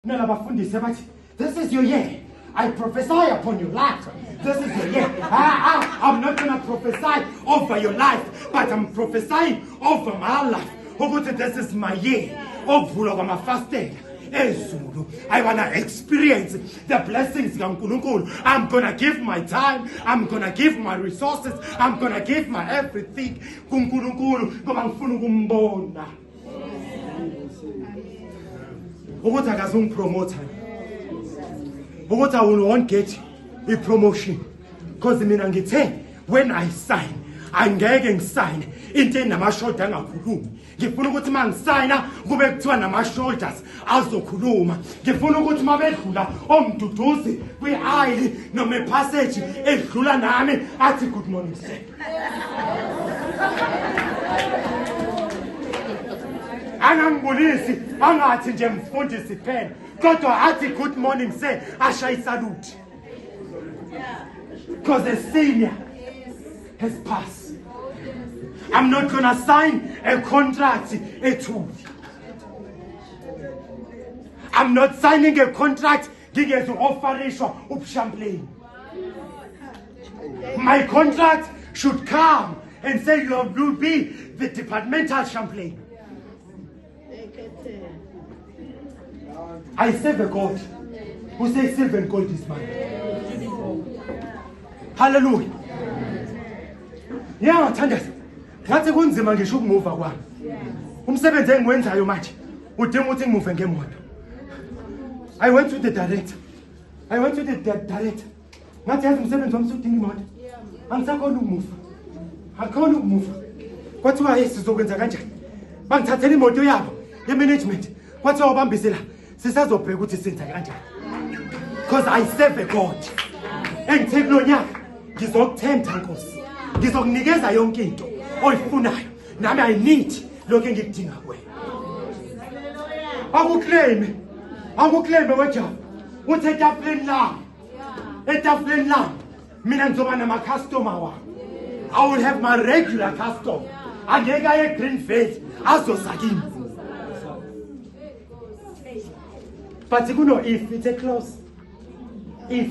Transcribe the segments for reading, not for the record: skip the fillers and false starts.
This is your year. I prophesy upon your life. This is your year. I'm not going to prophesy over your life, but I'm prophesying over my life. This is my year. I want to experience the blessings. I'm going to give my time. I'm going to give my resources. I'm going to give my everything. Promoter. But I won't get a promotion. Because when I sign, I'm getting signed into my shoulder. If you go to my sign, go back to my shoulders. Also, Kuluma. If you go to my bed, to Tosi, we I no me passage, a Kulanami, at a good morning. Anangulisi, angati nje mfundisi pen. Kodwa athi good morning say ashaya salute. Because the senior has passed. I'm not gonna sign a contract at all. I'm not signing a contract to offer up champagne. My contract should come and say you will be the departmental champagne. I serve a God who says silver and gold is mine. Hallelujah. Yeah, Tandas. Ngathi kunzima ngisho ukumuva kwami. Umsebenzi engiwenzayo manje udinga ukuthi ngimuve ngemoto. I went to the director. Ngathi yazi umsebenzi wami udinga imoto. Angisakhona ukumuva. Akukhona ukumuva. Kwathiwa sizokwenza kanjani? Bangithathela imoto yabo ye-management. Kwathiwa ubambisela sisazobheka ukuthi senza kanjani. Because I serve a God. Engithe kulo nyaka ngizokuthemba Nkosi. Ngizokunikeza yonke into oyifunayo. Nami I need lokho engikudinga kuwena. Akuclaim wethu. Uthi etafuleni lami. Mina ngizoba nama-customer wami. I will have my regular customer. Angeke aye Greenfield azoza kimi. But you know, if it's a clause, if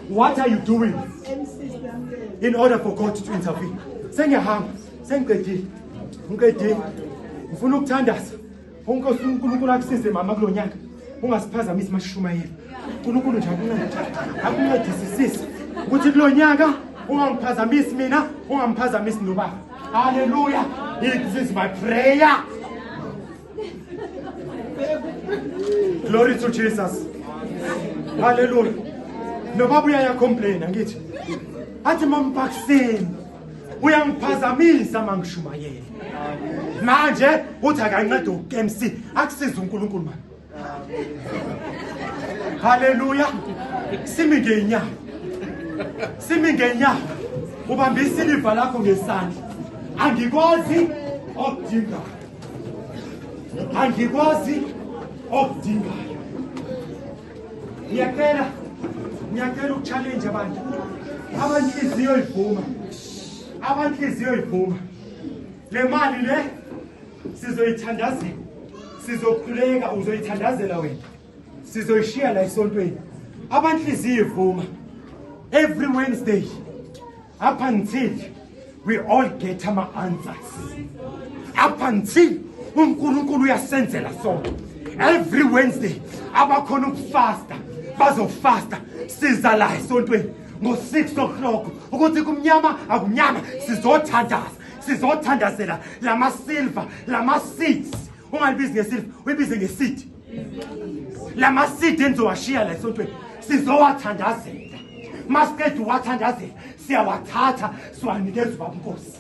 what are you doing in order for God to intervene? Sengiyahamba, sengicedile, ngifuna ukuthandaza. uNkulunkulu akusize mama kulo nyaka. Ungasiphazamisi masishumayela. uNkulunkulu nje akuncedisisise ukuthi kulo nyaka ungangiphazamisi mina, ungamphazamisi nobaba. Hallelujah. This is my prayer. Glory to Jesus. Hallelujah. Nobaba uyayacomplain ngithi. Athi mamphakuseni. Uyangiphazamisa mangishumayela. Manje uthi akancede uMC akusiza uNkulunkulu manje. Hallelujah. Simi ngenyawo. Ubambisa iliva lakho ngesandla. Angikwazi okudingayo. Ngiyacela ukuchallenge abantu. Abanhliziyo ivuma. Le mali le sizoyithandazela. Sizokhuleka uzoyithandazela wena. Sizoyishiya la esontweni. Abanhliziyo ivuma. Every Wednesday up until we all get our answers. Up until uNkulunkulu uyasenzela sonke. Every Wednesday abakhona ukufasta bazofasta siza la esontweni ngo-6 o'clock ukuthi kumnyama akumnyama sizothandazela lama-silver lama-seeds. Ungalibizi ngesilver uyibize nge-seed. Lama-seed enzowashiya la esontweni sizowathandazela. Masiqeda uwathandazela siyawathatha siwanikeza uBaba uNkosi.